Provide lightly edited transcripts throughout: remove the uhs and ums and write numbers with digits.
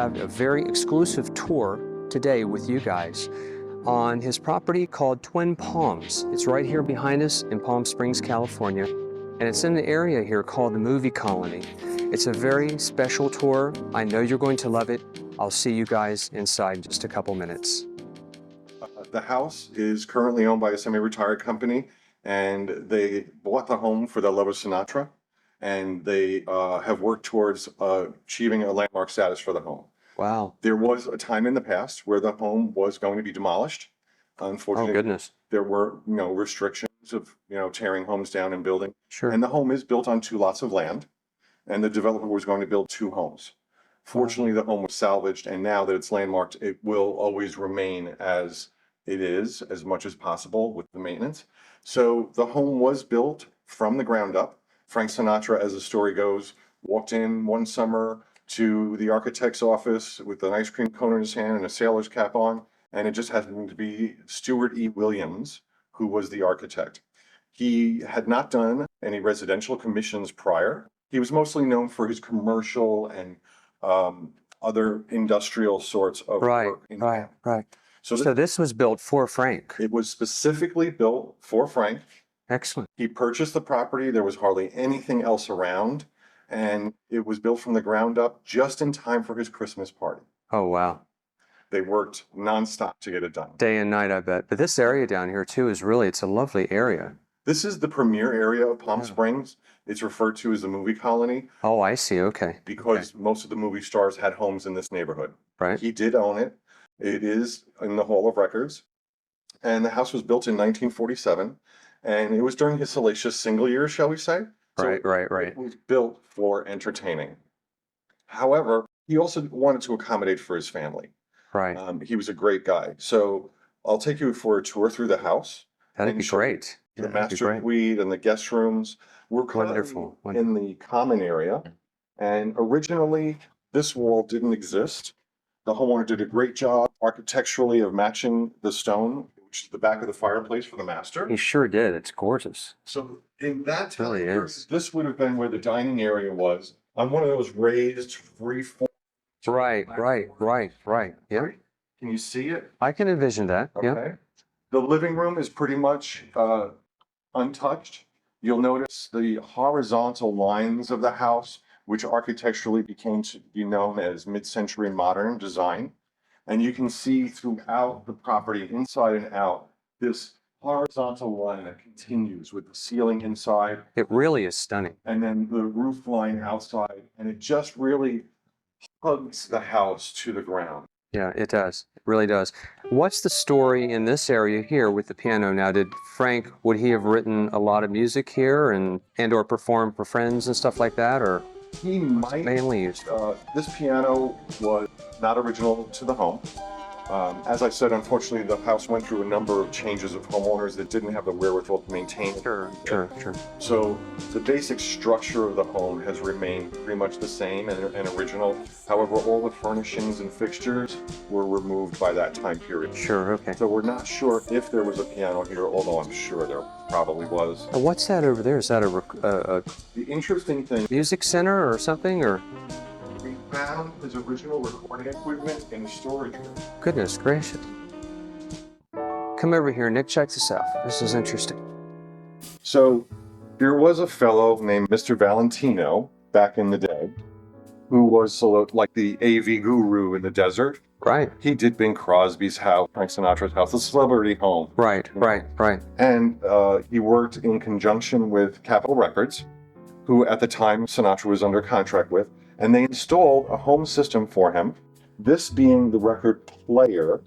have a very exclusive tour today with you guys on his property called Twin Palms. It's right here behind us in Palm Springs, California, and it's in the area here called the Movie Colony. It's a very special tour. I know you're going to love it. I'll see you guys inside in just a couple minutes. The house is currently owned by a semi-retired company, and they bought the home for the love of Sinatra, and they have worked towards achieving a landmark status for the home. Wow. There was a time in the past where the home was going to be demolished. Unfortunately, Oh, goodness. there were restrictions of tearing homes down and building. Sure. And the home is built on 2 lots of land, and the developer was going to build 2 homes. Fortunately, the home was salvaged, and now that it's landmarked, it will always remain as it is, as much as possible with the maintenance. So the home was built from the ground up. Frank Sinatra, as the story goes, walked in one summer to the architect's office with an ice cream cone in his hand and a sailor's cap on, and it just happened to be Stewart E. Williams, who was the architect. He had not done any residential commissions prior. He was mostly known for his commercial and other industrial sorts of work. Right. So this was built for Frank. it was specifically built for Frank. Excellent. He purchased the property. There was hardly anything else around, and it was built from the ground up just in time for his Christmas party. Oh, wow. They worked nonstop to get it done. Day and night, I bet. But this area down here too is really, it's a lovely area. This is the premier area of Palm Springs. It's referred to as the Movie Colony Oh, I see. Okay. because most of the movie stars had homes in this neighborhood. Right. He did own it. It is in the Hall of Records. And the house was built in 1947. And it was during his salacious single years, shall we say? Right. It was built for entertaining. However, he also wanted to accommodate for his family. Right. He was a great guy. So I'll take you for a tour through the house. That'd be great. The master suite and the guest rooms. We're currently in the common area. And originally, this wall didn't exist. The homeowner did a great job architecturally of matching the stone, which is the back of the fireplace for the master. He sure did. It's gorgeous. So in that time, Really is. this would have been where the dining area was, on one of those raised free-form. Right. Yeah. Can you see it? I can envision that. Yeah. Okay. The living room is pretty much untouched. You'll notice the horizontal lines of the house, which architecturally became to be known as mid-century modern design. And you can see throughout the property, inside and out, this horizontal line that continues with the ceiling inside. It really is stunning. And then the roof line outside. And it just really hugs the house to the ground. Yeah, it does. It really does. What's the story in this area here with the piano now? Would he have written a lot of music here and or performed for friends and stuff like that, or? He might. Mainly used. This piano was not original to the home. As I said, unfortunately, the house went through a number of changes of homeowners that didn't have the wherewithal to maintain it. Sure. So the basic structure of the home has remained pretty much the same and original. However, all the furnishings and fixtures were removed by that time period. Sure, okay. So we're not sure if there was a piano here, although I'm sure there probably was. What's that over there? Is that The interesting thing, music center or something, or? we found his original recording equipment in the storage room. Goodness gracious. Come over here, Nick. Check this out. This is interesting. So there was a fellow named Mr. Valentino back in the day who was like the AV guru in the desert. Right. He did Bing Crosby's house, Frank Sinatra's house, a celebrity home. Right. And he worked in conjunction with Capitol Records, who at the time Sinatra was under contract with, and they installed a home system for him, this being the record player.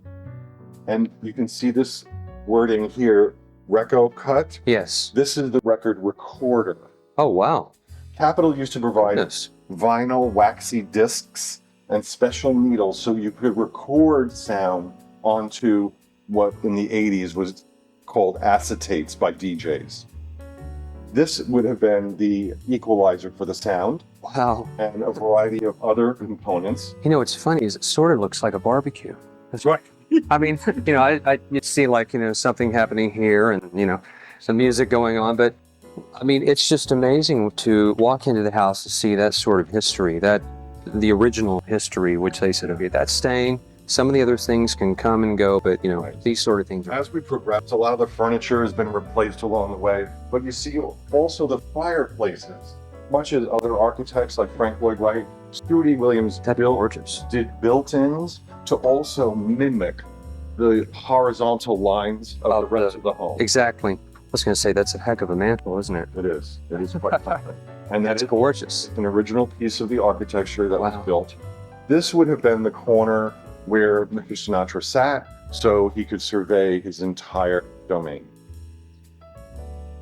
And you can see this wording here, Reco Cut. Yes. This is the record recorder. Oh, wow. Capitol used to provide Goodness. vinyl waxy discs and special needles so you could record sound onto what in the 80s was called acetates by DJs. This would have been the equalizer for the sound. Wow. And a variety of other components. You know, what's funny is it sort of looks like a barbecue. That's right. I mean, you'd see something happening here and, some music going on, but I mean, it's just amazing to walk into the house to see that sort of history, that the original history, which they said, okay, that's staying. Some of the other things can come and go, but you know, these sort of things. As we progress, a lot of the furniture has been replaced along the way, but you see also the fireplaces. Much as other architects like Frank Lloyd Wright, Stuart E. Williams did built-ins to also mimic the horizontal lines of the rest of the home. Exactly. I was going to say, that's a heck of a mantle, isn't it? It is. It is quite something. And That's gorgeous. An original piece of the architecture that was built. This would have been the corner where Mr. Sinatra sat, so he could survey his entire domain.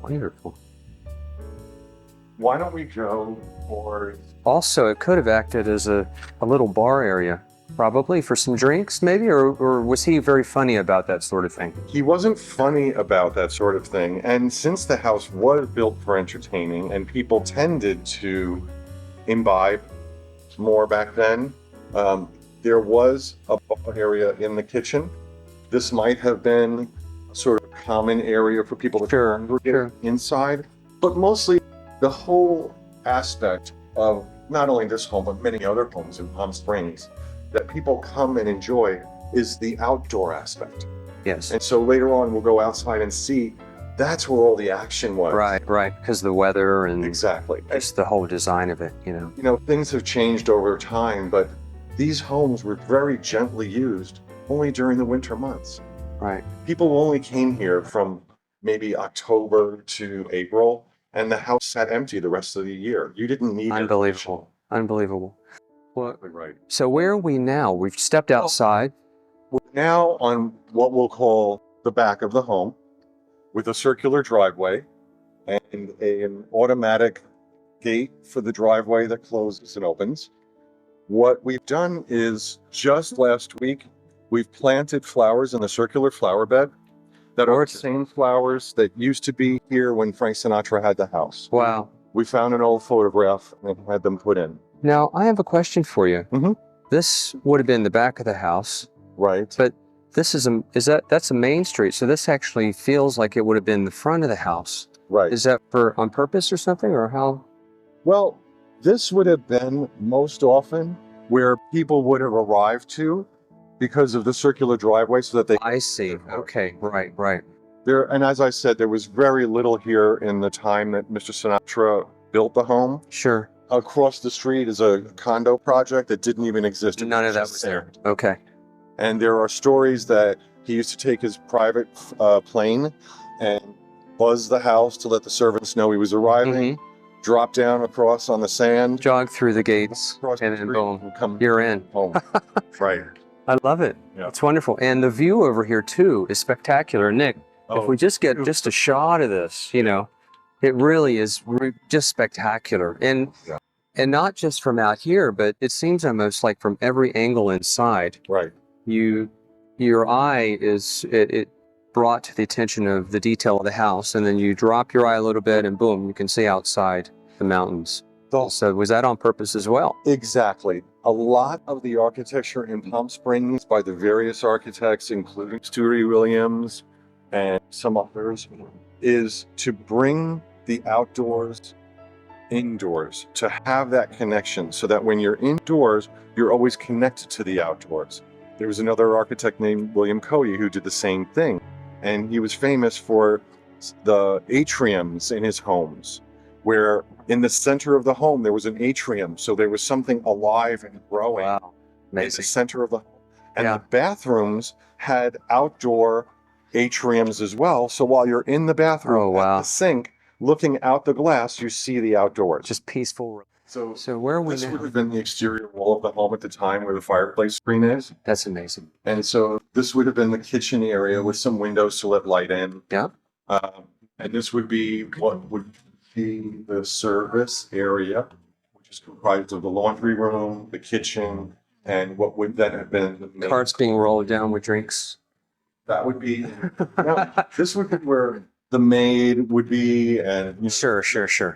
Wonderful. Why don't we go for... Also, it could have acted as a little bar area, probably for some drinks, maybe, or was he very funny about that sort of thing? He wasn't funny about that sort of thing, and since the house was built for entertaining and people tended to imbibe more back then, there was a bar area in the kitchen. This might have been a sort of common area for people to congregate inside, but mostly the whole aspect of not only this home, but many other homes in Palm Springs that people come and enjoy is the outdoor aspect. Yes. And so later on, we'll go outside and see that's where all the action was. Right, because the weather and exactly just the whole design of it, you know. You know, things have changed over time, but these homes were very gently used only during the winter months. Right. People only came here from maybe October to April, and the house sat empty the rest of the year. You didn't need Unbelievable. Unbelievable. Well, right. So where are we now? We've stepped outside. We're now on what we'll call the back of the home with a circular driveway and an automatic gate for the driveway that closes and opens. What we've done is just last week, we've planted flowers in the circular flower bed that are the same flowers that used to be here when Frank Sinatra had the house. Wow. We found an old photograph and had them put in. Now, I have a question for you. Mm-hmm. This would have been the back of the house. Right. But this that's a main street, so this actually feels like it would have been the front of the house. Right. Is that on purpose or something, or how? Well, this would have been most often where people would have arrived to because of the circular driveway so that they... I see. Okay. Right. And as I said, there was very little here in the time that Mr. Sinatra built the home. Sure. Across the street is a condo project that didn't even exist. None of that was there. Okay. And there are stories that he used to take his private plane and buzz the house to let the servants know he was arriving, drop down across on the sand, jog through the gates, and then boom, you're in. Home. Right. I love it. Yeah. It's wonderful. And the view over here too is spectacular. Nick, if we just get just a shot of this, you know, it really is just spectacular. And not just from out here, but it seems almost like from every angle inside. Right. Your eye it brought to the attention of the detail of the house, and then you drop your eye a little bit and boom, you can see outside the mountains. So was that on purpose as well? Exactly. A lot of the architecture in Palm Springs by the various architects, including Stuart E. Williams and some others, is to bring the outdoors indoors, to have that connection so that when you're indoors, you're always connected to the outdoors. There was another architect named William Cody who did the same thing. And he was famous for the atriums in his homes, where in the center of the home, there was an atrium. So there was something alive and growing in the center of the home. And the bathrooms had outdoor atriums as well. So while you're in the bathroom at the sink, looking out the glass, you see the outdoors. Just peaceful. So where are we this now? would have been the exterior wall of the home at the time where the fireplace screen is. That's amazing. And so this would have been the kitchen area with some windows to let light in. Yeah. And this would be what would be the service area, which is comprised of the laundry room, the kitchen, and what would then have been the main carts being rolled down with drinks. That would be, this would be where the maid would be, and sure.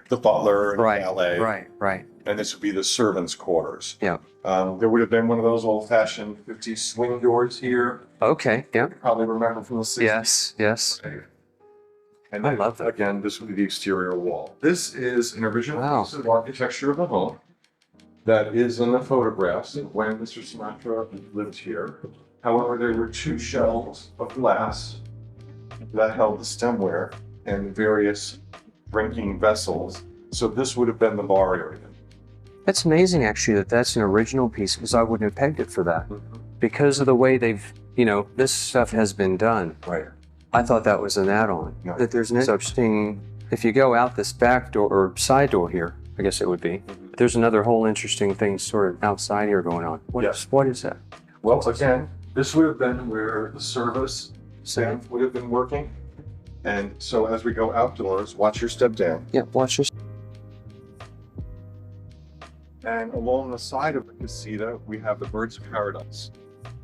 the butler and the Right. valet. And this would be the servants' quarters. Yeah. There would have been one of those old-fashioned 50 swing doors here. Okay. Yeah. You probably remember from the 60s. Yes. And then, I love that. Again, this would be the exterior wall. This is an original piece of architecture of the home. that is in the photographs when Mr. Sinatra lived here. However, there were two shelves of glass that held the stemware and various drinking vessels. So this would have been the bar area. That's amazing, actually, that that's an original piece, because I wouldn't have pegged it for that. Because of the way they've, this stuff has been done. Right. I thought that was an add-on. No. That there's no such thing. If you go out this back door or side door here, I guess it would be, there's another whole interesting thing sort of outside here going on. What is that? Well, again, this would have been where the service staff would have been working. And so as we go outdoors, watch your step down. Yeah, watch your. And along the side of the casita, we have the Birds of Paradise.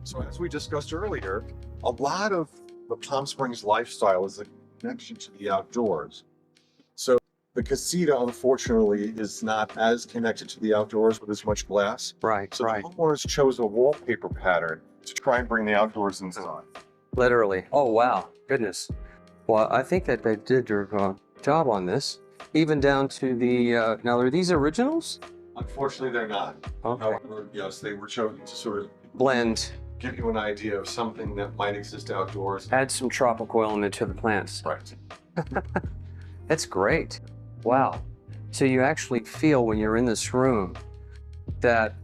So as we discussed earlier, a lot of the Palm Springs lifestyle is a connection to the outdoors. So the casita, unfortunately, is not as connected to the outdoors with as much glass. Right, So right. the homeowners chose a wallpaper pattern to try and bring the outdoors inside. Literally. Oh, wow. Goodness. Well, I think that they did their job on this, even down to the, now are these originals? Unfortunately, they're not. Okay. However, yes, they were chosen to sort of Blend. give you an idea of something that might exist outdoors. Add some tropical element to the plants. Right. That's great. Wow. So you actually feel when you're in this room that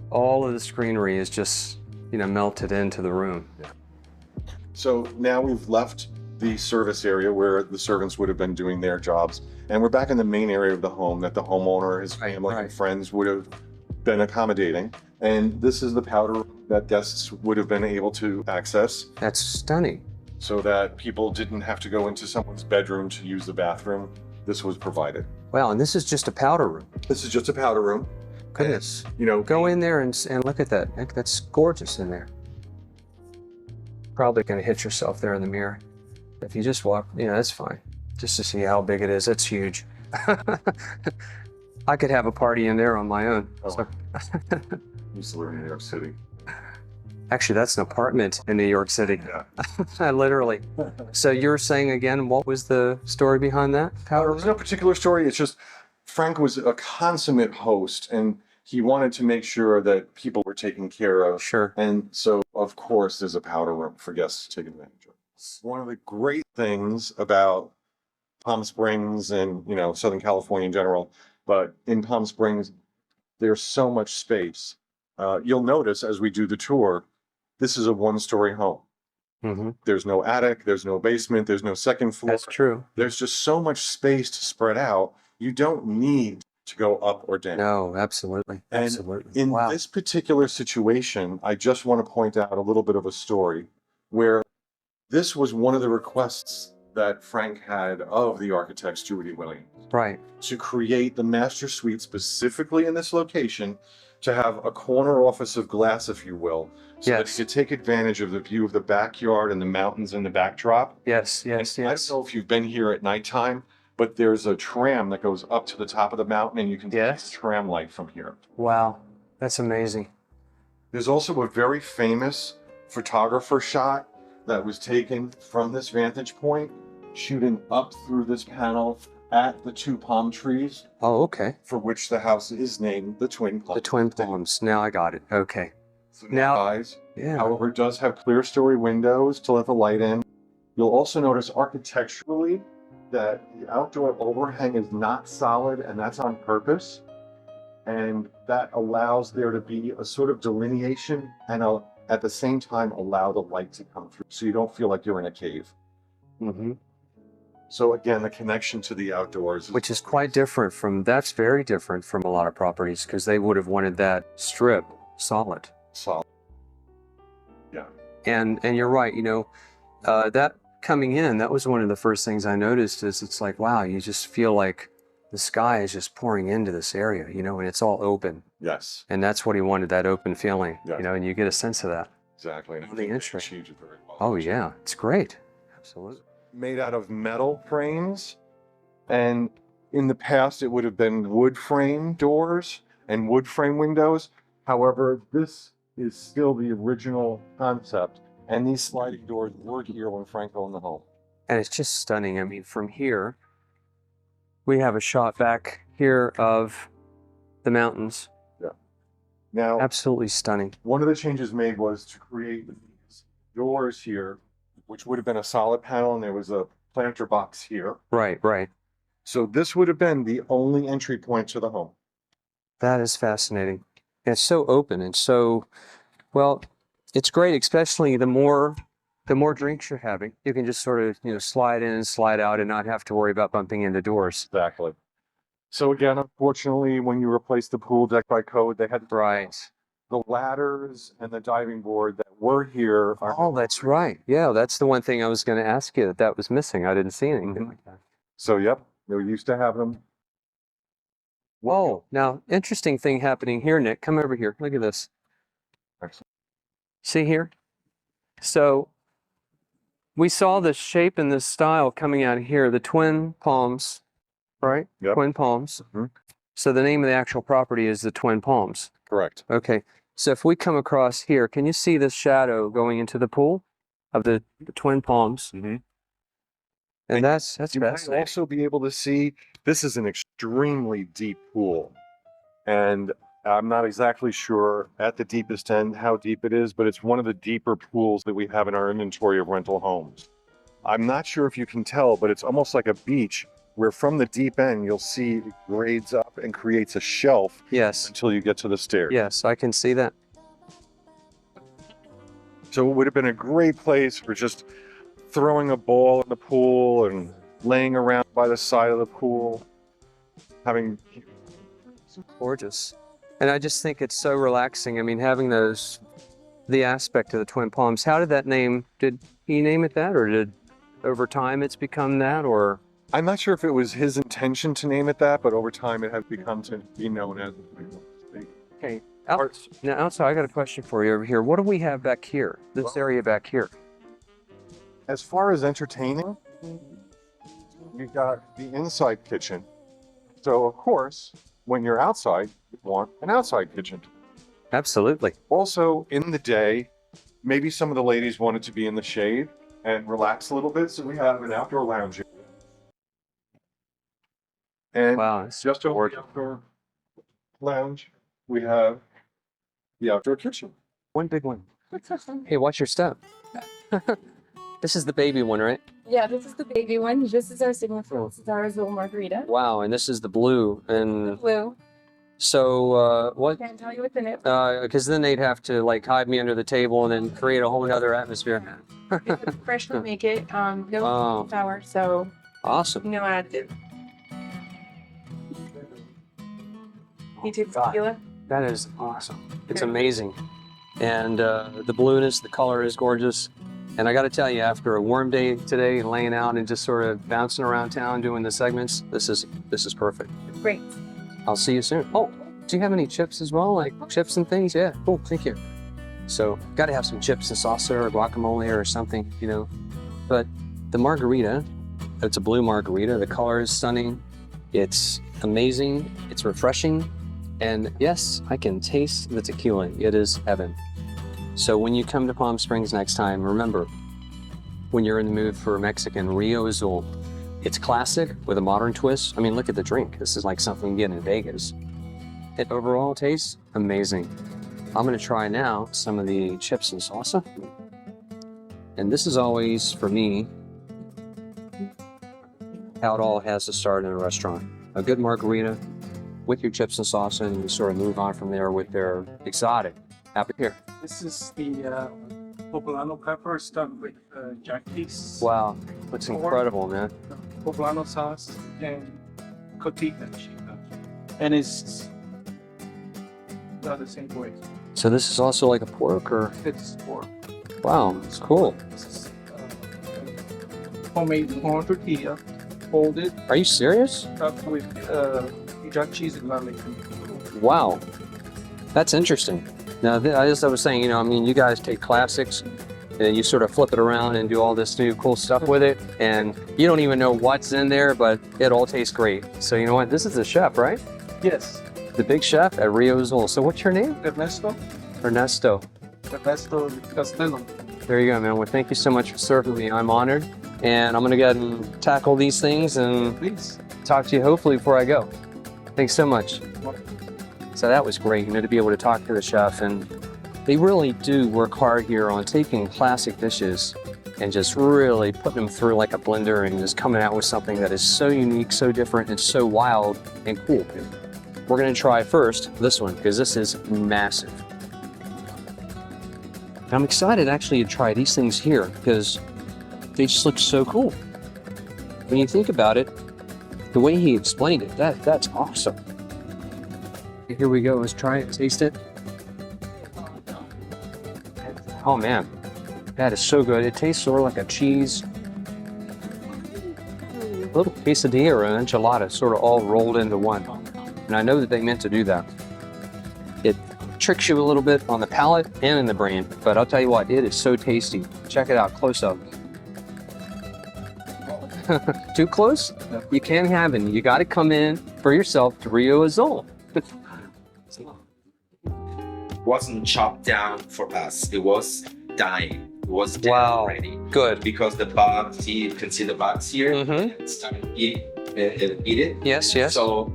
all of the greenery is just, melted into the room. Yeah. So now we've left the service area where the servants would have been doing their jobs, and we're back in the main area of the home that the homeowner, his family, and friends would have been accommodating. And this is the powder room that guests would have been able to access. That's stunning. So that people didn't have to go into someone's bedroom to use the bathroom. This was provided. Wow, and this is just a powder room. This is just a powder room. Goodness. And, go in there and look at that. That's gorgeous in there. Probably gonna hit yourself there in the mirror. If you just walk, that's fine. Just to see how big it is. That's huge. I could have a party in there on my own. Oh. So. used to live in New York City. Actually, that's an apartment in New York City. Yeah. Literally. So you're saying again, what was the story behind that? There's no particular story. It's just Frank was a consummate host, and he wanted to make sure that people were taken care of. Sure. And so, of course, there's a powder room for guests to take advantage of. One of the great things about Palm Springs and, Southern California in general, but in Palm Springs, there's so much space. You'll notice as we do the tour, this is a one-story home. Mm-hmm. There's no attic, there's no basement, there's no second floor. That's true. There's just so much space to spread out. You don't need to go up or down. No, absolutely. And absolutely. in this particular situation, I just want to point out a little bit of a story where this was one of the requests that Frank had of the architect Judy Williams. Right. To create the master suite specifically in this location, to have a corner office of glass, if you will, so that you could take advantage of the view of the backyard and the mountains in the backdrop. Yes. I don't know if you've been here at nighttime, but there's a tram that goes up to the top of the mountain, and you can see the tram light from here. Wow, that's amazing. There's also a very famous photographer shot that was taken from this vantage point, shooting up through this panel at the two palm trees. Oh, okay. For which the house is named the Twin Palms. The Twin Palms. Now I got it. Okay. So now, yeah. However, it does have clear story windows to let the light in. You'll also notice architecturally that the outdoor overhang is not solid, and that's on purpose. And that allows there to be a sort of delineation and at the same time allow the light to come through so you don't feel like you're in a cave. Mm-hmm. So again, the connection to the outdoors. Which is quite different from, that's very different from a lot of properties, because they would have wanted that strip solid. Solid. Yeah. And you're right, that coming in, that was one of the first things I noticed is it's like, wow, you just feel like the sky is just pouring into this area, and it's all open. Yes. And that's what he wanted, that open feeling, Yes. and you get a sense of that. Exactly. And Really interesting. achieved it very well. Oh yeah, it's great. Absolutely. Made out of metal frames, and in the past it would have been wood frame doors and wood frame windows. However, this is still the original concept, and these sliding doors were here when Frank owned the home. And it's just stunning. I mean, from here, we have a shot back here of the mountains, Now, Absolutely stunning. one of the changes made was to create these doors here, which would have been a solid panel, and there was a planter box here. Right, right. So this would have been the only entry point to the home. That is fascinating. And it's so open and so, well, it's great, especially the more drinks you're having. You can just sort of, slide in and slide out and not have to worry about bumping into doors. Exactly. So again, unfortunately, when you replace the pool deck by code, they had Right. the ladders and the diving board that were here. Oh, that's right. Yeah, that's the one thing I was going to ask you that was missing. I didn't see anything like that. So, yep, they used to have them. Whoa. Now, interesting thing happening here, Nick. Come over here. Look at this. Excellent. See here? So we saw the shape and the style coming out of here, the twin palms, right? Yep. Twin palms. Mhm. So the name of the actual property is the Twin Palms. Correct. Okay. So if we come across here, can you see this shadow going into the pool of the Twin Palms? Mm-hmm. And that's You might fascinating. also be able to see this is an extremely deep pool. And I'm not exactly sure at the deepest end how deep it is, but it's one of the deeper pools that we have in our inventory of rental homes. I'm not sure if you can tell, but it's almost like a beach where from the deep end, you'll see it grades up and creates a shelf Yes. until you get to the stairs. Yes, I can see that. So it would have been a great place for just throwing a ball in the pool and laying around by the side of the pool, having Gorgeous. And I just think it's so relaxing. I mean, having the aspect of the Twin Palms. How did that name, did he name it that, or did over time it's become that, or? I'm not sure if it was his intention to name it that, but over time it has become to be known as. Okay. Now, outside, I got a question for you over here. What do we have back here? This area back here? As far as entertaining, you've got the inside kitchen. So of course, when you're outside, you want an outside kitchen. Absolutely. Also, in the day, maybe some of the ladies wanted to be in the shade and relax a little bit, so we have an outdoor lounge area. And Wow, it's just over gorgeous. the outdoor lounge, we have the outdoor kitchen. One big one. Hey, watch your step. This is the baby one, right? Yeah, this is the baby one. This is our signature. This is our Azul margarita. Wow, and this is the blue. And Blue. so what? Can't tell you what's in it. Because then they'd have to like hide me under the table and then create a whole other atmosphere. It's freshly make it. No Oh. sour, so Awesome. no additive. You too, God. tequila. That is awesome. It's amazing. And the blueness, the color is gorgeous. And I got to tell you, after a warm day today, laying out and just sort of bouncing around town doing the segments, this is perfect. Great. I'll see you soon. Oh, do you have any chips as well? Like chips and things? Yeah, cool, thank you. So, got to have some chips and salsa or guacamole or something, But the margarita, it's a blue margarita. The color is stunning. It's amazing. It's refreshing. And yes, I can taste the tequila. It is heaven. So when you come to Palm Springs next time, remember, when you're in the mood for Mexican, Rio Azul. It's classic with a modern twist. I mean, look at the drink. This is like something you get in Vegas. It overall tastes amazing. I'm gonna try now some of the chips and salsa. And this is always, for me, how it all has to start in a restaurant. A good margarita with your chips and salsa, and you sort of move on from there with their exotic. Happy here. This is the poblano pepper stuffed with jack peas, Wow, that's incredible, man. poblano sauce, and cotija. And it's not the same way. So this is also like a pork, or? It's pork. Wow, it's cool. This is homemade corn tortilla, folded, Are you serious? stuffed with jack cheese and garlic. Wow, that's interesting. Now, as I was saying, you guys take classics and you sort of flip it around and do all this new cool stuff with it, and you don't even know what's in there, but it all tastes great. So you know what? This is the chef, right? Yes, The big chef at Rio Azul. So what's your name? Ernesto Castello. There you go, man. Well, thank you so much for serving me. I'm honored, and I'm gonna go ahead and tackle these things and Please. talk to you hopefully before I go. Thanks so much. So that was great, to be able to talk to the chef. And they really do work hard here on taking classic dishes and just really putting them through like a blender and just coming out with something that is so unique, so different, and so wild and cool. We're gonna try first this one, because this is massive. And I'm excited actually to try these things here, because they just look so cool. When you think about it, the way he explained it, that's awesome. Here we go, let's try it, taste it. Oh man, that is so good. It tastes sort of like a cheese, a little quesadilla or an enchilada, sort of all rolled into one. And I know that they meant to do that. It tricks you a little bit on the palate and in the brain, but I'll tell you what, it is so tasty. Check it out, close up. Too close? You can't have it. You got to come in for yourself to Rio Azul. Wasn't chopped down for us. It was dying. It was dead already. Good. Because the bugs, you can see the bugs here, Mm-hmm. started to eat it. Yes. So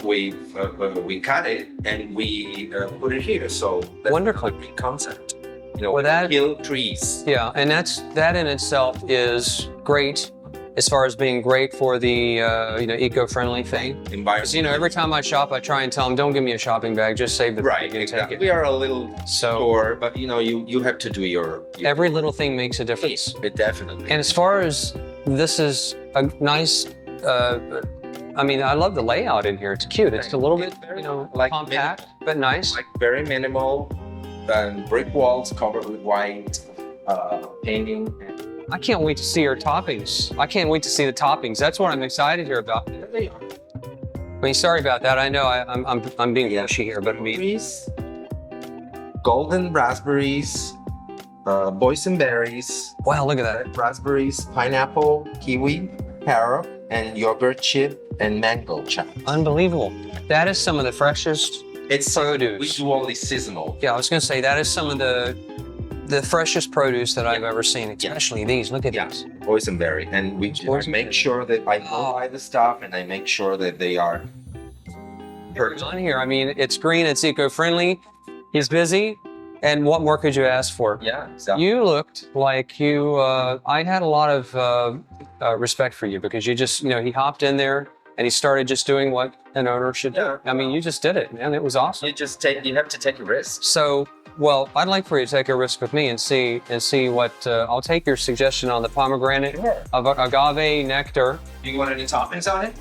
we cut it and we put it here. So that's Wonderful. a great concept. Well, that- kill trees. Yeah, and that in itself is great as far as being great for the eco-friendly thing. Environment. Because every time I shop, I try and tell them, don't give me a shopping bag, just save the Right, bag and exactly. take We it. are a little store, but you have to do your Every little thing makes a difference. It definitely. And as far as this is a nice, I love the layout in here. It's cute. It's a little bit, like compact, but nice. like very minimal, brick walls covered with white painting. I can't wait to see our toppings. I can't wait to see the toppings. That's what I'm excited here about. There they are. Sorry about that. I know I'm being mushy here, but Raspberries, golden raspberries, boysenberries, wow, look at that. red raspberries, pineapple, kiwi, carrot, and yogurt chip and mango chop. Unbelievable. That is some of the freshest It's produce. We do all these seasonal. Yeah, I was gonna say that is some of the freshest produce that I've ever seen, especially these. Look at these. Boysenberry, and we just make sure that I buy the stuff and I make sure that they are It's on here. It's green, it's eco-friendly. He's busy, and what more could you ask for? Yeah, exactly. You looked like you. I had a lot of respect for you because you just, he hopped in there and he started just doing what an owner should do. Yeah. You just did it, man. It was awesome. You have to take a risk. So, well, I'd like for you to take a risk with me and see what. I'll take your suggestion on the pomegranate of agave nectar. Do you want any toppings on it?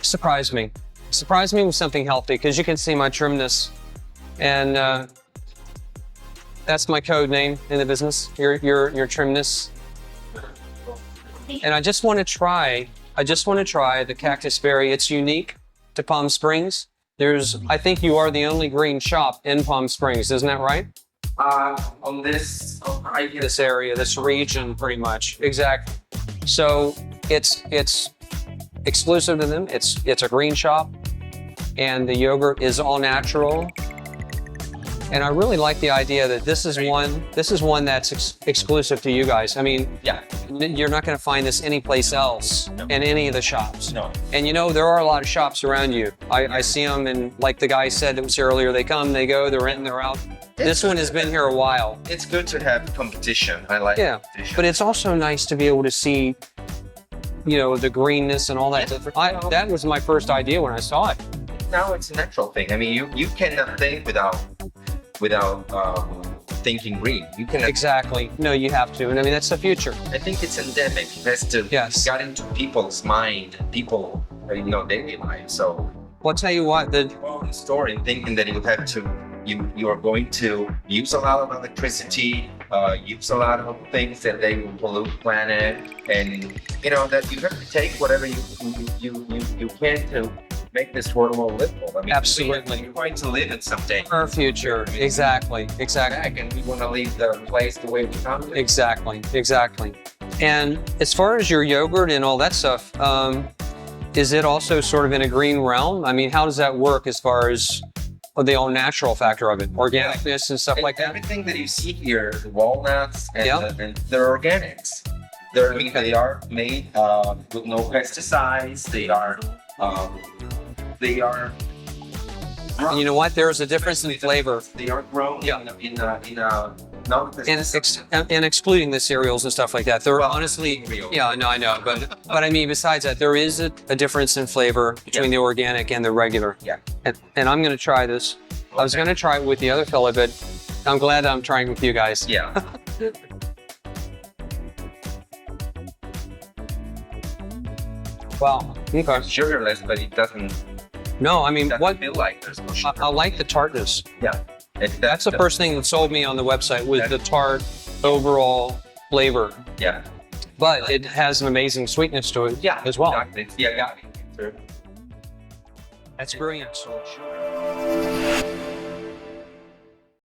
Surprise me with something healthy, because you can see my trimness, and that's my code name in the business. Your trimness. And I just want to try the cactus berry. It's unique to Palm Springs. I think you are the only green shop in Palm Springs, isn't that right? On this, right here. This area, this region, pretty much. Exactly. So it's exclusive to them. It's a green shop, and the yogurt is all natural. And I really like the idea that this is one that's exclusive to you guys. Yeah. You're not going to find this anyplace else in any of the shops. No. And there are a lot of shops around you. I see them, and like the guy said that was here earlier, they come, they go, they're in, they're out. This one has been here a while. It's good to have competition. I like competition. But it's also nice to be able to see, the greenness and all that. That was my first idea when I saw it. Now it's a natural thing. You cannot think without thinking green. You cannot. Exactly. No, you have to. And that's the future. I think it's endemic. It has to get into people's mind, people, daily life. So Well, I'll tell you what, go in the store and thinking that you are going to use a lot of electricity, use a lot of things that they will pollute the planet, and that you have to take whatever you can to make this world more livable. Absolutely. We're going to live it someday. our future. Exactly. Back, and we want to leave the place the way we found it. Exactly. And as far as your yogurt and all that stuff, is it also sort of in a green realm? How does that work as far as the all natural factor of it, organicness and stuff like that? Everything that you see here, the walnuts, and they're organics. They are made with no pesticides. They are And you know what? There's a difference in flavor. They are grown Yeah. in a not And excluding the cereals and stuff like that, there Well, honestly, cereal. yeah, no, I know, but I mean, besides that, there is a difference in flavor between the organic and the regular. Yeah. And I'm gonna try this. I was gonna try it with the other fella, but I'm glad I'm trying with you guys. Yeah. Wow. Okay. Sugarless, but it doesn't No, I mean, what feel like there's no I sugar. like the tartness. Yeah. That's the first thing that sold me on the website was the tart overall flavor, Yeah. but it has an amazing sweetness to it Yeah. as well. Exactly. Yeah. That's brilliant.